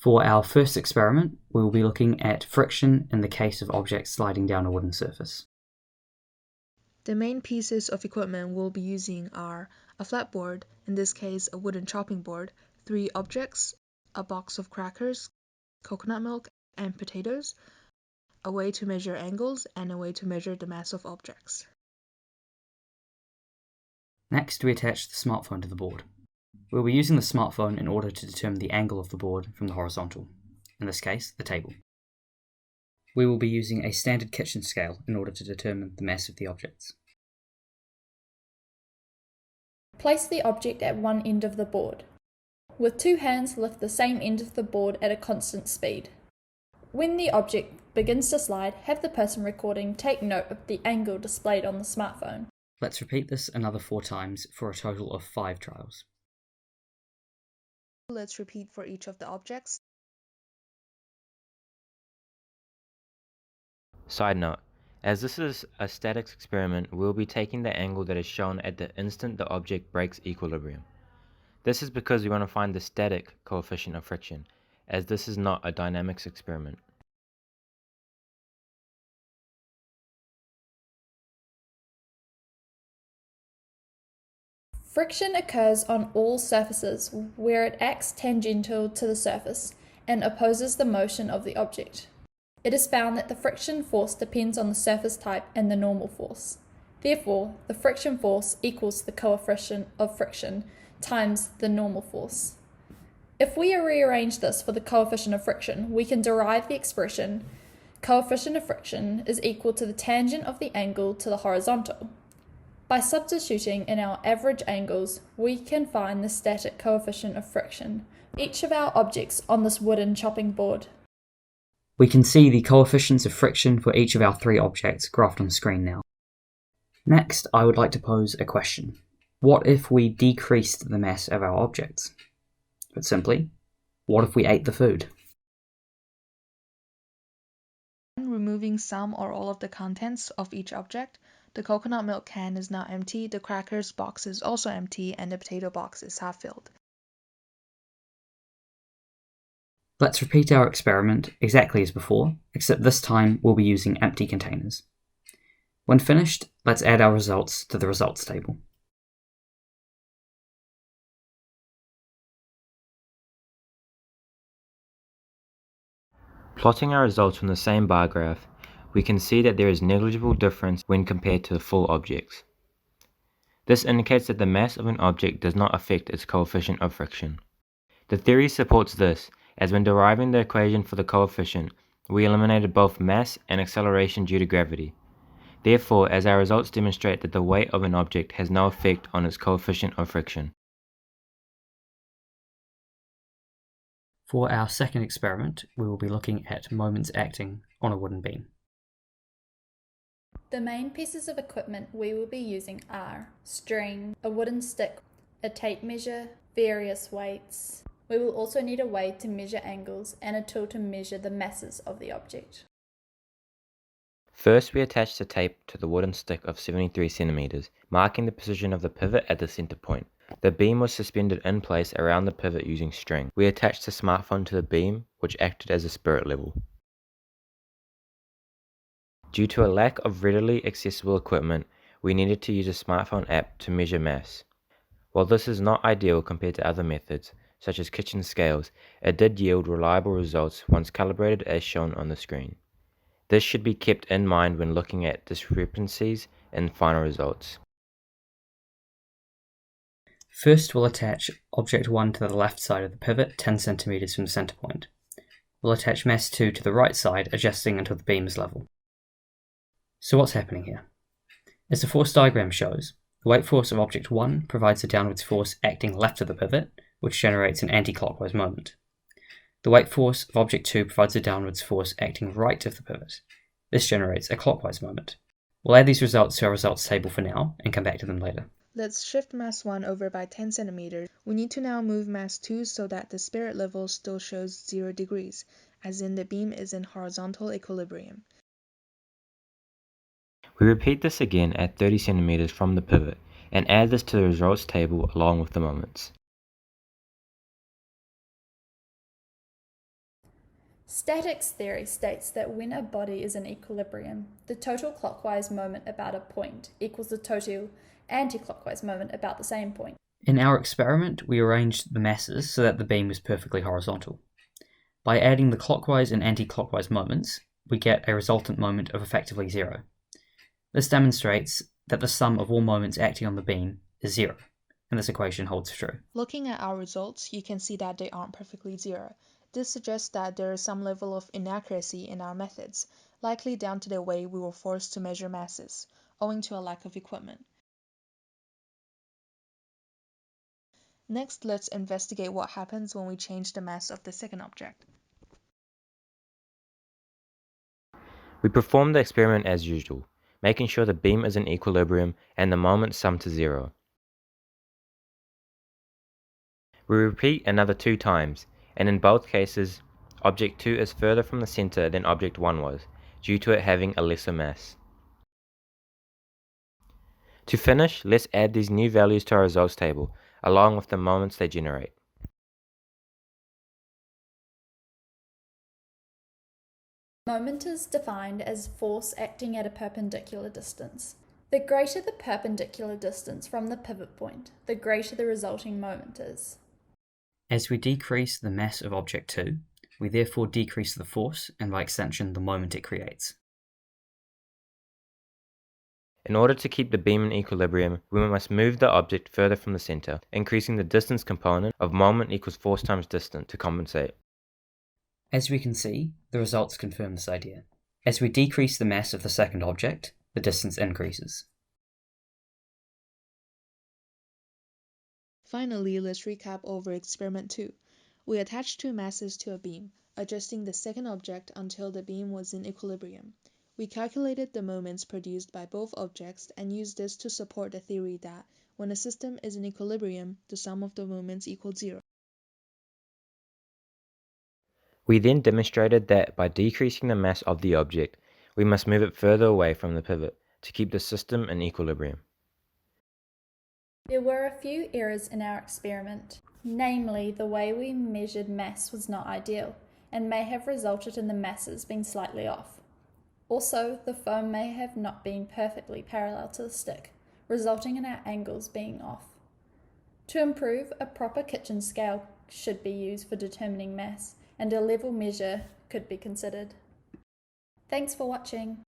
For our first experiment, we will be looking at friction in the case of objects sliding down a wooden surface. The main pieces of equipment we'll be using are a flat board, in this case a wooden chopping board, 3 objects, a box of crackers, coconut milk, and potatoes, a way to measure angles, and a way to measure the mass of objects. Next, we attach the smartphone to the board. We'll be using the smartphone in order to determine the angle of the board from the horizontal, in this case, the table. We will be using a standard kitchen scale in order to determine the mass of the objects. Place the object at one end of the board. With 2 hands, lift the same end of the board at a constant speed. When the object begins to slide, have the person recording take note of the angle displayed on the smartphone. Let's repeat this another 4 times for a total of 5 trials. Let's repeat for each of the objects. Side note, as this is a statics experiment, we'll be taking the angle that is shown at the instant the object breaks equilibrium. This is because we want to find the static coefficient of friction, as this is not a dynamics experiment. Friction occurs on all surfaces where it acts tangential to the surface and opposes the motion of the object. It is found that the friction force depends on the surface type and the normal force. Therefore, the friction force equals the coefficient of friction times the normal force. If we rearrange this for the coefficient of friction, we can derive the expression coefficient of friction is equal to the tangent of the angle to the horizontal. By substituting in our average angles, we can find the static coefficient of friction for each of our objects on this wooden chopping board. We can see the coefficients of friction for each of our 3 objects graphed on screen now. Next, I would like to pose a question. What if we decreased the mass of our objects? But simply, what if we ate the food? Removing some or all of the contents of each object, the coconut milk can is now empty, the crackers box is also empty, and the potato box is half filled. Let's repeat our experiment exactly as before, except this time we'll be using empty containers. When finished, let's add our results to the results table. Plotting our results from the same bar graph, we can see that there is negligible difference when compared to the full objects. This indicates that the mass of an object does not affect its coefficient of friction. The theory supports this, as when deriving the equation for the coefficient, we eliminated both mass and acceleration due to gravity. Therefore, as our results demonstrate that the weight of an object has no effect on its coefficient of friction. For our second experiment, we will be looking at moments acting on a wooden beam. The main pieces of equipment we will be using are string, a wooden stick, a tape measure, various weights. We will also need a way to measure angles and a tool to measure the masses of the object. First, we attached the tape to the wooden stick of 73 cm, marking the position of the pivot at the center point. The beam was suspended in place around the pivot using string. We attached the smartphone to the beam, which acted as a spirit level. Due to a lack of readily accessible equipment, we needed to use a smartphone app to measure mass. While this is not ideal compared to other methods, such as kitchen scales, it did yield reliable results once calibrated as shown on the screen. This should be kept in mind when looking at discrepancies in final results. First, we'll attach object 1 to the left side of the pivot, 10 cm from the center point. We'll attach mass 2 to the right side, adjusting until the beam is level. So what's happening here? As the force diagram shows, the weight force of object 1 provides a downwards force acting left of the pivot, which generates an anti-clockwise moment. The weight force of object 2 provides a downwards force acting right of the pivot. This generates a clockwise moment. We'll add these results to our results table for now and come back to them later. Let's shift mass 1 over by 10 centimeters. We need to now move mass 2 so that the spirit level still shows 0 degrees, as in the beam is in horizontal equilibrium. We repeat this again at 30 cm from the pivot and add this to the results table along with the moments. Statics theory states that when a body is in equilibrium, the total clockwise moment about a point equals the total anti-clockwise moment about the same point. In our experiment, we arranged the masses so that the beam was perfectly horizontal. By adding the clockwise and anti-clockwise moments, we get a resultant moment of effectively 0. This demonstrates that the sum of all moments acting on the beam is 0, and this equation holds true. Looking at our results, you can see that they aren't perfectly 0. This suggests that there is some level of inaccuracy in our methods, likely down to the way we were forced to measure masses, owing to a lack of equipment. Next, let's investigate what happens when we change the mass of the second object. We perform the experiment as usual, making sure the beam is in equilibrium and the moments sum to 0. We repeat another 2 times, and in both cases, object 2 is further from the center than object 1 was, due to it having a lesser mass. To finish, let's add these new values to our results table, along with the moments they generate. Moment is defined as force acting at a perpendicular distance. The greater the perpendicular distance from the pivot point, the greater the resulting moment is. As we decrease the mass of object 2, we therefore decrease the force and by extension the moment it creates. In order to keep the beam in equilibrium, we must move the object further from the center, increasing the distance component of moment equals force times distance to compensate. As we can see, the results confirm this idea. As we decrease the mass of the second object, the distance increases. Finally, let's recap over experiment 2. We attached 2 masses to a beam, adjusting the second object until the beam was in equilibrium. We calculated the moments produced by both objects and used this to support the theory that when a system is in equilibrium, the sum of the moments equals 0. We then demonstrated that by decreasing the mass of the object, we must move it further away from the pivot to keep the system in equilibrium. There were a few errors in our experiment, namely the way we measured mass was not ideal and may have resulted in the masses being slightly off. Also, the foam may have not been perfectly parallel to the stick, resulting in our angles being off. To improve, a proper kitchen scale should be used for determining mass, and a level measure could be considered. Thanks for watching.